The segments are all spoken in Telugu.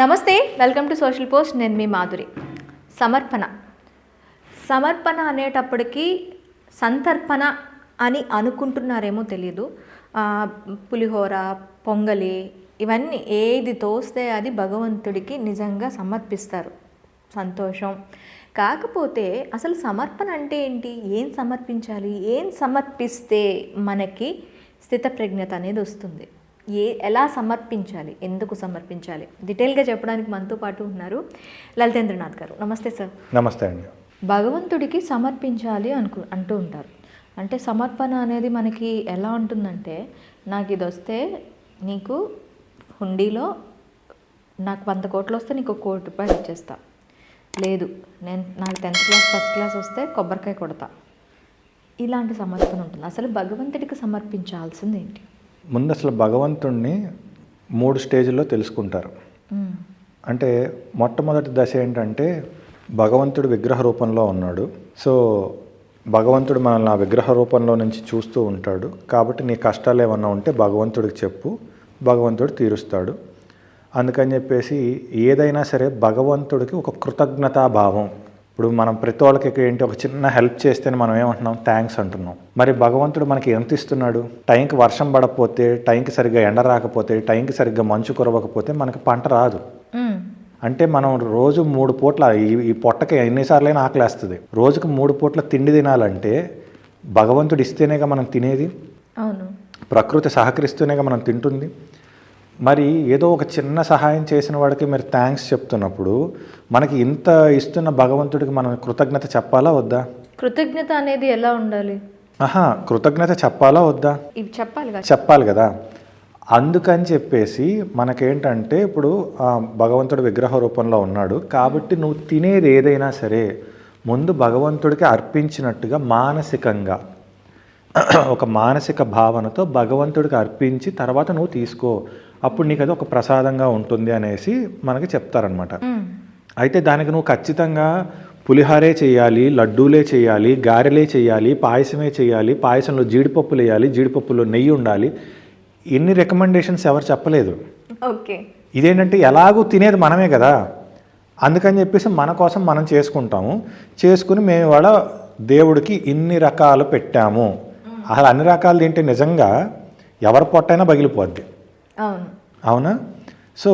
నమస్తే, వెల్కమ్ టు సోషల్ పోస్ట్. నేను మీ మాధురి. సమర్పణ అనేటప్పటికీ సంతర్పణ అని అనుకుంటున్నారేమో తెలియదు. పులిహోర, పొంగలి ఇవన్నీ ఏది తోస్తే అది భగవంతుడికి నిజంగా సమర్పిస్తారు. సంతోషం. కాకపోతే అసలు సమర్పణ అంటే ఏంటి? ఏం సమర్పించాలి? ఏం సమర్పిస్తే మనకి స్థితప్రజ్ఞత అనేది వస్తుంది? ఎలా సమర్పించాలి? ఎందుకు సమర్పించాలి? డీటెయిల్గా చెప్పడానికి మనతో పాటు ఉన్నారు లలితేంద్రనాథ్ గారు. నమస్తే సార్. నమస్తే అండి. భగవంతుడికి సమర్పించాలి అంటూ ఉంటారు. అంటే సమర్పణ అనేది మనకి ఎలా ఉంటుందంటే, నాకు ఇది వస్తే నీకు హుండీలో నాకు 100 కోట్లు వస్తే నీకు 1 కోటి రూపాయలు ఇచ్చేస్తా, లేదు నాకు 10th క్లాస్ ఫస్ట్ క్లాస్ వస్తే కొబ్బరికాయ కొడతా, ఇలాంటి సమర్పణ ఉంటుంది. అసలు భగవంతుడికి సమర్పించాల్సింది ఏంటి? ముందు అసలు భగవంతుణ్ణి 3 స్టేజ్ల్లో తెలుసుకుంటారు. అంటే మొట్టమొదటి దశ ఏంటంటే, భగవంతుడు విగ్రహ రూపంలో ఉన్నాడు. సో భగవంతుడు మనల్ని ఆ విగ్రహ రూపంలో నుంచి చూస్తూ ఉంటాడు. కాబట్టి నీ కష్టాలు ఏమన్నా ఉంటే భగవంతుడికి చెప్పు, భగవంతుడు తీరుస్తాడు. అందుకని చెప్పేసి ఏదైనా సరే భగవంతుడికి ఒక కృతజ్ఞతాభావం. ఇప్పుడు మనం ప్రతి వాళ్ళకి ఏంటి, ఒక చిన్న హెల్ప్ చేస్తేనే మనం ఏమంటున్నాం? థ్యాంక్స్ అంటున్నాం. మరి భగవంతుడు మనకి ఎంత ఇస్తున్నాడు? టైంకి వర్షం పడకపోతే, టైంకి సరిగ్గా ఎండ రాకపోతే, టైంకి సరిగ్గా మంచు కురవకపోతే మనకి పంట రాదు. అంటే మనం రోజు 3 పూట్ల ఈ పొట్టకి ఎన్నిసార్లైనా ఆకలేస్తుంది. రోజుకు 3 పూట్ల తిండి తినాలంటే భగవంతుడు ఇస్తేనేగా మనం తినేది. అవును. ప్రకృతి సహకరిస్తూనేగా మనం తింటుంది. మరి ఏదో ఒక చిన్న సహాయం చేసిన వాడికి మీరు థ్యాంక్స్ చెప్తున్నప్పుడు, మనకి ఇంత ఇస్తున్న భగవంతుడికి మనం కృతజ్ఞత చెప్పాలా వద్దా? కృతజ్ఞత అనేది ఎలా ఉండాలి? కృతజ్ఞత చెప్పాలా వద్దా? ఇవి చెప్పాలి కదా. అందుకని చెప్పేసి మనకేంటంటే, ఇప్పుడు భగవంతుడు విగ్రహ రూపంలో ఉన్నాడు కాబట్టి నువ్వు తినేది ఏదైనా సరే ముందు భగవంతుడికి అర్పించినట్టుగా మానసికంగా ఒక మానసిక భావనతో భగవంతుడికి అర్పించి తర్వాత నువ్వు తీసుకో. అప్పుడు నీకు అది ఒక ప్రసాదంగా ఉంటుంది అనేసి మనకి చెప్తారనమాట. అయితే దానికి నువ్వు ఖచ్చితంగా పులిహారే చేయాలి, లడ్డూలే చేయాలి, గారెలే చేయాలి, పాయసమే చేయాలి, పాయసంలో జీడిపప్పులు వేయాలి, జీడిపప్పులో నెయ్యి ఉండాలి, ఇన్ని రికమెండేషన్స్ ఎవరు చెప్పలేదు. ఓకే. ఇదేంటంటే ఎలాగూ తినేది మనమే కదా, అందుకని చెప్పేసి మన కోసం మనం చేసుకుంటాము. చేసుకుని మేము ఇవాళ దేవుడికి ఇన్ని రకాలు పెట్టాము. అసలు అన్ని రకాలు తింటే నిజంగా ఎవరి పొట్టైనా పగిలిపోద్ది. అవునా? సో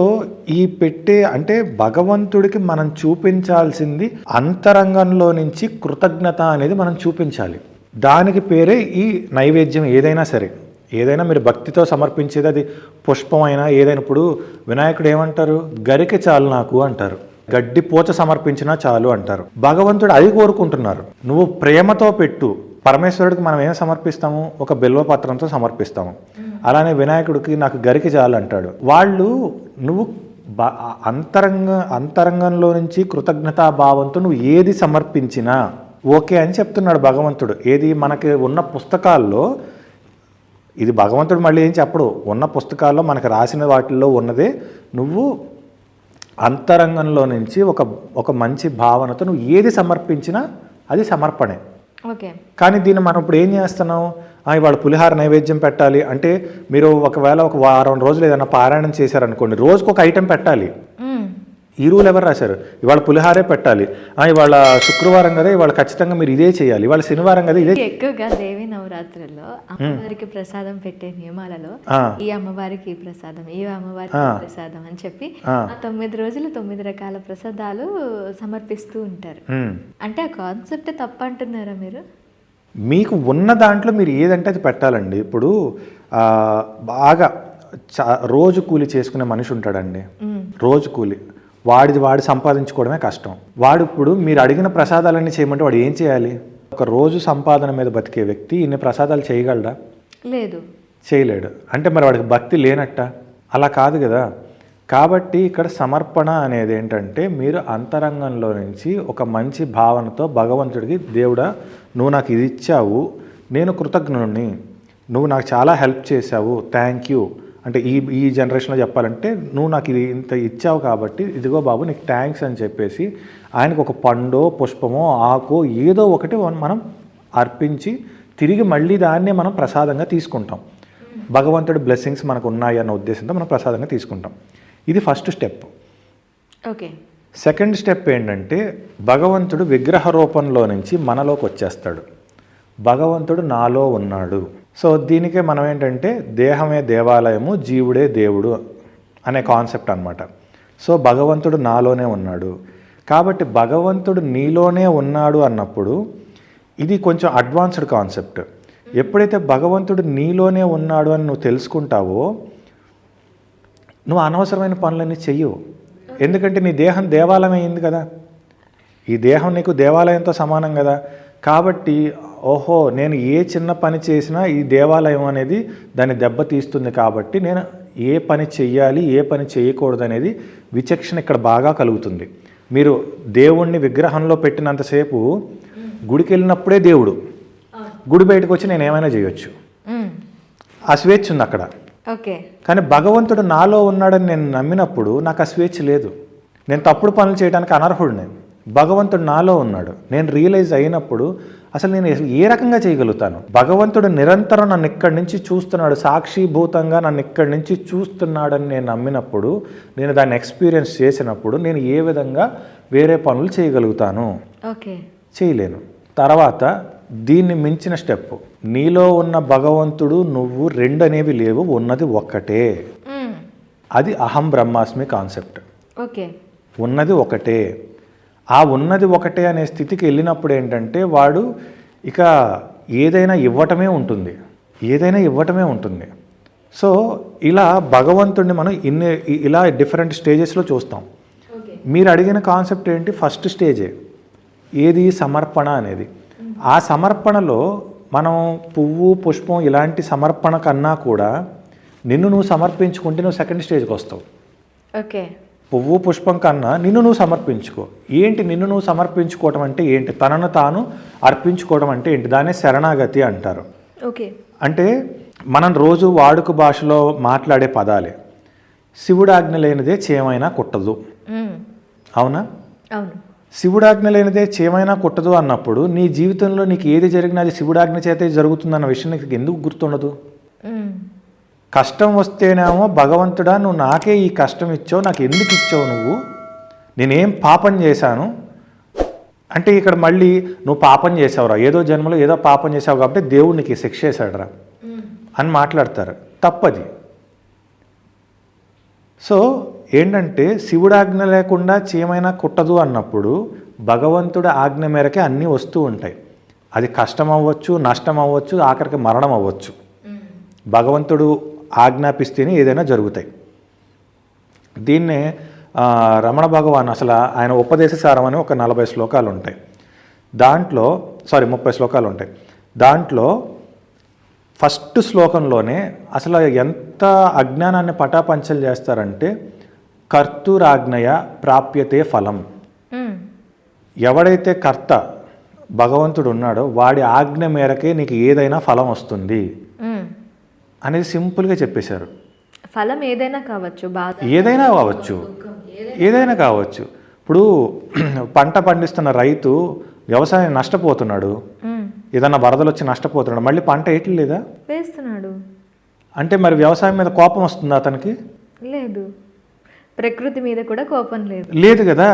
ఈ పెట్టే అంటే భగవంతుడికి మనం చూపించాల్సింది అంతరంగంలో నుంచి కృతజ్ఞత అనేది మనం చూపించాలి. దానికి పేరే ఈ నైవేద్యం. ఏదైనా సరే, ఏదైనా మీరు భక్తితో సమర్పించేది, అది పుష్పం అయినా ఏదైనా. ఇప్పుడు వినాయకుడు ఏమంటారు? గరికె చాలు నాకు అంటారు, గడ్డి పోచ సమర్పించినా చాలు అంటారు. భగవంతుడు అది కోరుకుంటున్నారు. నువ్వు ప్రేమతో పెట్టు. పరమేశ్వరుడికి మనం ఏం సమర్పిస్తాము? ఒక బిల్వపత్రంతో సమర్పిస్తాము. అలానే వినాయకుడికి నాకు గరికి చాలు అంటాడు. వాళ్ళు నువ్వు అంతరంగంలో నుంచి కృతజ్ఞతాభావంతో నువ్వు ఏది సమర్పించినా ఓకే అని చెప్తున్నాడు భగవంతుడు. ఏది మనకి ఉన్న పుస్తకాల్లో, ఇది భగవంతుడు మళ్ళీ ఏం చెప్పడు, ఉన్న పుస్తకాల్లో మనకు రాసిన వాటిల్లో ఉన్నదే నువ్వు అంతరంగంలో నుంచి ఒక మంచి భావనతో నువ్వు ఏది సమర్పించినా అది సమర్పణే. ఓకే. కానీ దీన్ని మనం ఇప్పుడు ఏం చేస్తున్నాం? ఇవాళ పులిహార నైవేద్యం పెట్టాలి అంటే, మీరు ఒకవేళ ఒక వారం రోజులు ఏదైనా పారాయణం చేశారనుకోండి, రోజుకు ఒక ఐటెం పెట్టాలి. ఈ రూల్ ఎవరు రాశారు? ఇవాళ పులిహారే పెట్టాలి, ఇవాళ శుక్రవారం కదా ఇవాళ ఖచ్చితంగా మీరు ఇదే చేయాలి, ఇవాళ శనివారం కదా ఇదే. ఎక్కువగా దేవి నవరాత్రుల్లో అమ్మవారికి ప్రసాదం పెట్టే నియమాలలో ఈ అమ్మవారికి ప్రసాదం, ఈ అమ్మవారికి ప్రసాదం అని చెప్పి 9 రోజులు 9 రకాల ప్రసాదాలు సమర్పిస్తూ ఉంటారు. అంటే ఆ కాన్సెప్ట్ తప్ప అంటున్నారా మీరు? మీకు ఉన్న దాంట్లో మీరు ఏదంటే అది పెట్టాలండి. ఇప్పుడు బాగా రోజు కూలి చేసుకునే మనిషి ఉంటాడండి, రోజు కూలి, వాడి సంపాదించుకోవడమే కష్టం. వాడు ఇప్పుడు మీరు అడిగిన ప్రసాదాలన్నీ చేయమంటే వాడు ఏం చేయాలి? ఒక రోజు సంపాదన మీద బతికే వ్యక్తి ఇన్ని ప్రసాదాలు చేయగలడా? లేదు, చేయలేడు. అంటే మరి వాడికి భక్తి లేనట్ట? అలా కాదు కదా. కాబట్టి ఇక్కడ సమర్పణ అనేది ఏంటంటే, మీరు అంతరంగంలో నుంచి ఒక మంచి భావనతో భగవంతుడికి, దేవుడా నువ్వు నాకు ఇది ఇచ్చావు, నేను కృతజ్ఞుడిని, నువ్వు నాకు చాలా హెల్ప్ చేశావు, థ్యాంక్ యూ. అంటే ఈ జనరేషన్లో చెప్పాలంటే, నువ్వు నాకు ఇది ఇంత ఇచ్చావు కాబట్టి ఇదిగో బాబు నీకు థ్యాంక్స్ అని చెప్పేసి ఆయనకు ఒక పండో పుష్పమో ఆకో ఏదో ఒకటి మనం అర్పించి తిరిగి మళ్ళీ దాన్నే మనం ప్రసాదంగా తీసుకుంటాం. భగవంతుడి బ్లెస్సింగ్స్ మనకు ఉన్నాయి అన్న ఉద్దేశంతో మనం ప్రసాదంగా తీసుకుంటాం. ఇది first step. Okay. Second step ఏంటంటే భగవంతుడు విగ్రహ రూపంలో నుంచి మనలోకి వచ్చేస్తాడు. భగవంతుడు నాలో ఉన్నాడు. సో దీనికే మనం ఏంటంటే దేహమే దేవాలయము, జీవుడే దేవుడు అనే కాన్సెప్ట్ అన్నమాట. సో భగవంతుడు నాలోనే ఉన్నాడు కాబట్టి భగవంతుడు నీలోనే ఉన్నాడు అన్నప్పుడు ఇది కొంచెం అడ్వాన్స్డ్ కాన్సెప్ట్. ఎప్పుడైతే భగవంతుడు నీలోనే ఉన్నాడు అని నువ్వు తెలుసుకుంటావో నువ్వు అనవసరమైన పనులన్నీ చెయ్యవు. ఎందుకంటే నీ దేహం దేవాలయం అయింది కదా, ఈ దేహం నీకు దేవాలయంతో సమానం కదా. కాబట్టి ఓహో నేను ఏ చిన్న పని చేసినా ఈ దేవాలయం అనేది దాన్ని దెబ్బతీస్తుంది కాబట్టి నేను ఏ పని చెయ్యాలి ఏ పని చేయకూడదు అనేది విచక్షణ ఇక్కడ బాగా కలుగుతుంది. మీరు దేవుణ్ణి విగ్రహంలో పెట్టినంతసేపు గుడికి వెళ్ళినప్పుడే దేవుడు, గుడి బయటకు వచ్చి నేను ఏమైనా చేయొచ్చు, ఆ స్వేచ్ఛ ఉంది అక్కడ. ఓకే. కానీ భగవంతుడు నాలో ఉన్నాడని నేను నమ్మినప్పుడు నాకు ఆ స్వేచ్ఛ లేదు. నేను తప్పుడు పనులు చేయడానికి అనర్హుడు. నేను భగవంతుడు నాలో ఉన్నాడు నేను రియలైజ్ అయినప్పుడు అసలు నేను ఏ రకంగా చేయగలుగుతాను? భగవంతుడు నిరంతరం నన్ను ఇక్కడి నుంచి చూస్తున్నాడు, సాక్షిభూతంగా నన్ను ఇక్కడి నుంచి చూస్తున్నాడని నేను నమ్మినప్పుడు, నేను దాన్ని ఎక్స్పీరియన్స్ చేసినప్పుడు నేను ఏ విధంగా వేరే పనులు చేయగలుగుతాను? ఓకే. చేయలేను. తర్వాత దీన్ని మించిన స్టెప్, నీలో ఉన్న భగవంతుడు నువ్వు రెండు అనేవి లేవు, ఉన్నది ఒక్కటే. అది అహం బ్రహ్మాస్మి కాన్సెప్ట్. ఓకే. ఉన్నది ఒకటే. ఆ ఉన్నది ఒకటే అనే స్థితికి వెళ్ళినప్పుడు ఏంటంటే వాడు ఇక ఏదైనా ఇవ్వటమే ఉంటుంది, ఏదైనా ఇవ్వటమే ఉంటుంది. సో ఇలా భగవంతుడిని మనం ఇలా డిఫరెంట్ స్టేజెస్లో చూస్తాం. మీరు అడిగిన కాన్సెప్ట్ ఏంటి? ఫస్ట్ స్టేజే ఏది? సమర్పణ అనేది. ఆ సమర్పణలో మనం పువ్వు పుష్పం ఇలాంటి సమర్పణ కన్నా కూడా నిన్ను నువ్వు సమర్పించుకుంటే నువ్వు సెకండ్ స్టేజ్కి వస్తావు. ఓకే. పువ్వు పుష్పం కన్నా నిన్ను నువ్వు సమర్పించుకో. ఏంటి నిన్ను నువ్వు సమర్పించుకోవడం అంటే ఏంటి? తనను తాను అర్పించుకోవడం అంటే ఏంటి? దాన్ని శరణాగతి అంటారు. ఓకే. అంటే మనం రోజు వాడుక భాషలో మాట్లాడే పదాలే. శివుడు ఆజ్ఞ లేనిదే చేమైనా కుట్టదు, అవునా? అవును. శివుడాజ్ఞ లేనిదే చేమైనా కుట్టదు అన్నప్పుడు నీ జీవితంలో నీకు ఏది జరిగినా అది శివుడాజ్ఞ చేతే జరుగుతుందన్న విషయం నీకు ఎందుకు గుర్తుండదు? కష్టం వస్తేనేమో భగవంతుడా నువ్వు నాకే ఈ కష్టం ఇచ్చావు, నాకు ఎందుకు ఇచ్చావు, నువ్వు నేనేం పాపం చేశాను అంటే ఇక్కడ మళ్ళీ నువ్వు పాపం చేసావురా, ఏదో జన్మలో ఏదో పాపం చేసావు కాబట్టి దేవుడు నీకు శిక్ష చేశాడురా అని మాట్లాడతారు. తప్పది. సో ఏంటంటే శివుడాజ్ఞ లేకుండా చేమైనా కుట్టదు అన్నప్పుడు భగవంతుడి ఆజ్ఞ మేరకే అన్నీ వస్తూ ఉంటాయి. అది కష్టం అవ్వచ్చు, నష్టం అవ్వచ్చు, ఆఖరికి మరణం అవ్వచ్చు. భగవంతుడు ఆజ్ఞాపిస్తేనే ఏదైనా జరుగుతాయి. దీన్నే రమణ భగవాన్ అసలు ఆయన ఉపదేశ సారం అని ఒక 40 శ్లోకాలు ఉంటాయి. దాంట్లో 30 శ్లోకాలు ఉంటాయి. దాంట్లో ఫస్ట్ శ్లోకంలోనే అసలు ఎంత అజ్ఞానాన్ని పటాపంచలు చేస్తారంటే కర్తూరాజ్ఞయ ప్రాప్యతే ఫలం. ఎవడైతే కర్త భగవంతుడు ఉన్నాడో వాడి ఆజ్ఞ మేరకే నీకు ఏదైనా ఫలం వస్తుంది అనేది సింపుల్గా చెప్పేశారు. ఫలం ఏదైనా కావచ్చు, బాధ ఏదైనా కావచ్చు, ఏదైనా కావచ్చు. ఇప్పుడు పంట పండిస్తున్న రైతు వ్యవసాయం నష్టపోతున్నాడు, ఏదన్నా వరదలు వచ్చి నష్టపోతున్నాడు, మళ్ళీ పంట వేయట్లేదా? వేస్తున్నాడు. అంటే మరి వ్యవసాయం మీద కోపం వస్తుందా అతనికి? లేదు. ప్రకృతి మీద కూడా కోపం లేదు. లేదు కదా.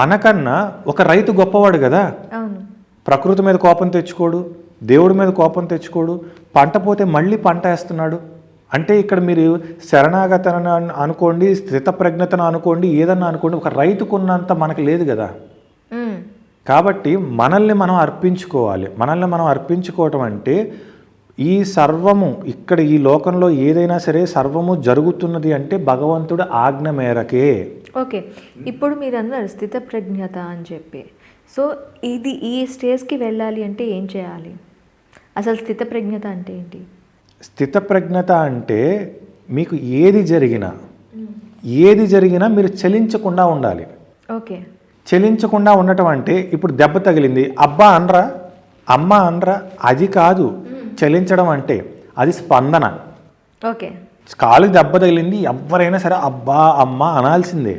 మనకన్నా ఒక రైతు గొప్పవాడు కదా. అవును. ప్రకృతి మీద కోపం తెచ్చుకోడు, దేవుడి మీద కోపం తెచ్చుకోడు, పంట పోతే మళ్ళీ పంట వేస్తున్నాడు. అంటే ఇక్కడ మీరు శరణాగతను అనుకోండి, స్థితప్రజ్ఞతను అనుకోండి, ఏదన్నా అనుకోండి, ఒక రైతుకున్నంత మనకు లేదు కదా. కాబట్టి మనల్ని మనం అర్పించుకోవాలి. మనల్ని మనం అర్పించుకోవటం అంటే ఈ సర్వము ఇక్కడ ఈ లోకంలో ఏదైనా సరే సర్వము జరుగుతున్నది అంటే భగవంతుడు ఆజ్ఞ మేరకే. ఓకే. ఇప్పుడు మీరు అన్నారు స్థితప్రజ్ఞత అని చెప్పి. సో ఇది ఈ స్టేజ్కి వెళ్ళాలి అంటే ఏం చేయాలి? అసలు స్థితప్రజ్ఞత అంటే ఏంటి? స్థితప్రజ్ఞత అంటే మీకు ఏది జరిగినా మీరు చలించకుండా ఉండాలి. ఓకే. చలించకుండా ఉండటం అంటే ఇప్పుడు దెబ్బ తగిలింది, అబ్బా అనరా, అమ్మ అనరా, అది కాదు చలించడం అంటే. అది స్పందన. ఓకే. కాలుకి దెబ్బ తగిలింది, ఎవరైనా సరే అబ్బా అమ్మ అనాల్సిందే.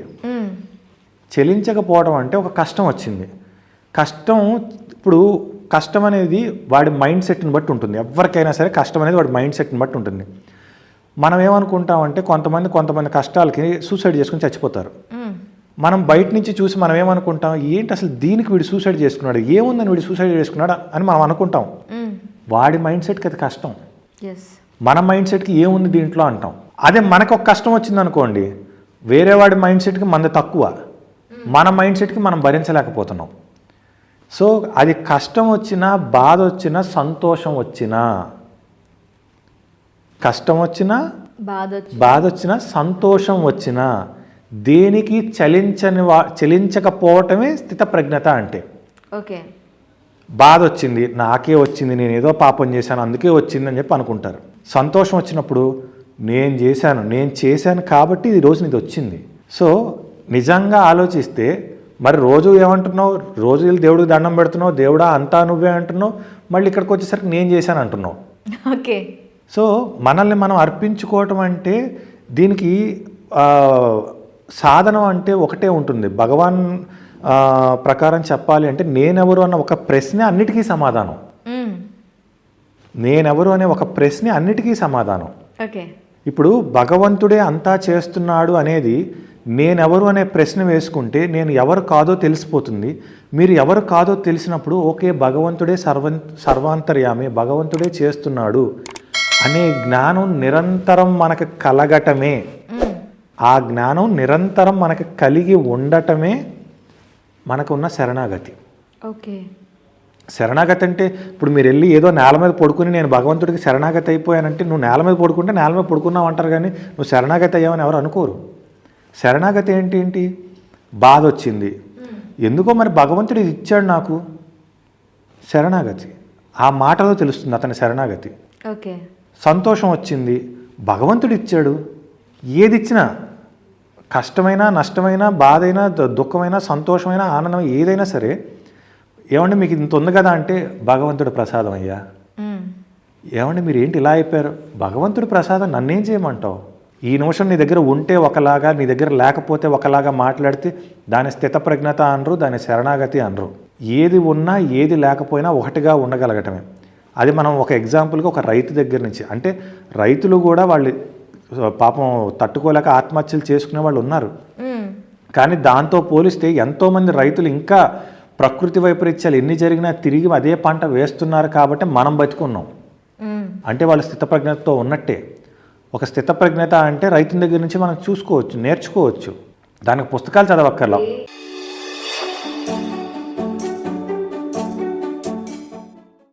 చలించకపోవడం అంటే ఒక కష్టం వచ్చింది. ఇప్పుడు కష్టం అనేది వాడి మైండ్ సెట్ని బట్టి ఉంటుంది. ఎవరికైనా సరే కష్టం అనేది వాడి మైండ్ సెట్ని బట్టి ఉంటుంది. మనం ఏమనుకుంటామంటే కొంతమంది కష్టాలకి సూసైడ్ చేసుకుని చచ్చిపోతారు. మనం బయట నుంచి చూసి మనం ఏమనుకుంటాం, ఏంటి అసలు దీనికి వీడు సూసైడ్ చేసుకున్నాడు, ఏముందని వీడు సూసైడ్ చేసుకున్నాడు అని మనం అనుకుంటాం. వాడి మైండ్ సెట్కి అది కష్టం, మన మైండ్ సెట్కి ఏముంది దీంట్లో అంటాం. అదే మనకు ఒక కష్టం వచ్చింది అనుకోండి, వేరే వాడి మైండ్ సెట్కి మనది తక్కువ, మన మైండ్ సెట్కి మనం భరించలేకపోతున్నాం. సో అది కష్టం వచ్చినా, బాధ వచ్చినా, సంతోషం వచ్చినా, కష్టం వచ్చినా, బాధ వచ్చినా, సంతోషం వచ్చినా దేనికి చలించకపోవటమే స్థితప్రజ్ఞత అంటే. ఓకే, బాధ వచ్చింది, నాకే వచ్చింది, నేను ఏదో పాపం చేశాను అందుకే వచ్చింది అని చెప్పి అనుకుంటారు. సంతోషం వచ్చినప్పుడు నేను చేశాను కాబట్టి ఈ రోజు ఇది వచ్చింది. సో నిజంగా ఆలోచిస్తే మరి రోజు ఏమంటున్నావు, రోజు వెళ్ళి దేవుడికి దండం పెడుతున్నావు, దేవుడా అంతా నువ్వే అంటున్నావు, మళ్ళీ ఇక్కడికి వచ్చేసరికి నేను చేశాను అంటున్నావు. ఓకే, సో మనల్ని మనం అర్పించుకోవటం అంటే దీనికి సాధనం అంటే ఒకటే ఉంటుంది. భగవాన్ ప్రకారం చెప్పాలి అంటే నేనెవరు అన్న ఒక ప్రశ్నే అన్నిటికీ సమాధానం. నేనెవరు అనే ఒక ప్రశ్నే అన్నిటికీ సమాధానం. ఓకే, ఇప్పుడు భగవంతుడే అంతా చేస్తున్నాడు అనేది నేనెవరు అనే ప్రశ్న వేసుకుంటే నేను ఎవరు కాదో తెలిసిపోతుంది. మీరు ఎవరు కాదో తెలిసినప్పుడు ఓకే భగవంతుడే సర్వాంతర్యామి, భగవంతుడే చేస్తున్నాడు అనే జ్ఞానం నిరంతరం మనకు కలగటమే, ఆ జ్ఞానం నిరంతరం మనకు కలిగి ఉండటమే మనకున్న శరణాగతి. ఓకే, శరణాగతి అంటే ఇప్పుడు మీరు వెళ్ళి ఏదో నేల మీద పడుకుని నేను భగవంతుడికి శరణాగతి అయిపోయానంటే, నువ్వు నేల మీద పడుకుంటే నేల మీద పడుకున్నావు అంటారు కానీ నువ్వు శరణాగతి అయ్యావని ఎవరు అనుకోరు. శరణాగతి ఏంటి? బాధ వచ్చింది, ఎందుకో మరి భగవంతుడు ఇది ఇచ్చాడు నాకు, శరణాగతి. ఆ మాటలో తెలుస్తుంది అతని శరణాగతి. ఓకే, సంతోషం వచ్చింది, భగవంతుడు ఇచ్చాడు. ఏది ఇచ్చినా, కష్టమైనా, నష్టమైనా, బాధ అయినా, దుఃఖమైనా, సంతోషమైనా, ఆనందం ఏదైనా సరే, ఏమండి మీకు ఇంత ఉంది కదా అంటే భగవంతుడు ప్రసాదం అయ్యా. ఏమండి మీరు ఏంటి ఇలా అయిపోయారు, భగవంతుడు ప్రసాదం, నన్నేం చేయమంటావు? ఈ నిమిషం నీ దగ్గర ఉంటే ఒకలాగా, నీ దగ్గర లేకపోతే ఒకలాగా మాట్లాడితే దాని స్థితప్రజ్ఞత అనరు, దాని శరణాగతి అనరు. ఏది ఉన్నా ఏది లేకపోయినా ఒకటిగా ఉండగలగటమే. అది మనం ఒక ఎగ్జాంపుల్గా ఒక రైతు దగ్గర నుంచి, అంటే రైతులు కూడా వాళ్ళు పాపం తట్టుకోలేక ఆత్మహత్యలు చేసుకునే వాళ్ళు ఉన్నారు. కానీ దాంతో పోలిస్తే ఎంతోమంది రైతులు ఇంకా ప్రకృతి వైపరీత్యాలు ఎన్ని జరిగినా తిరిగి అదే పంట వేస్తున్నారు కాబట్టి మనం బతుకున్నాం. అంటే వాళ్ళు స్థితప్రజ్ఞతతో ఉన్నట్టే. ఒక స్థితప్రజ్ఞత అంటే రైతుల దగ్గర నుంచి మనం చూసుకోవచ్చు, నేర్చుకోవచ్చు. దానికి పుస్తకాలు చదవక్కర్లా.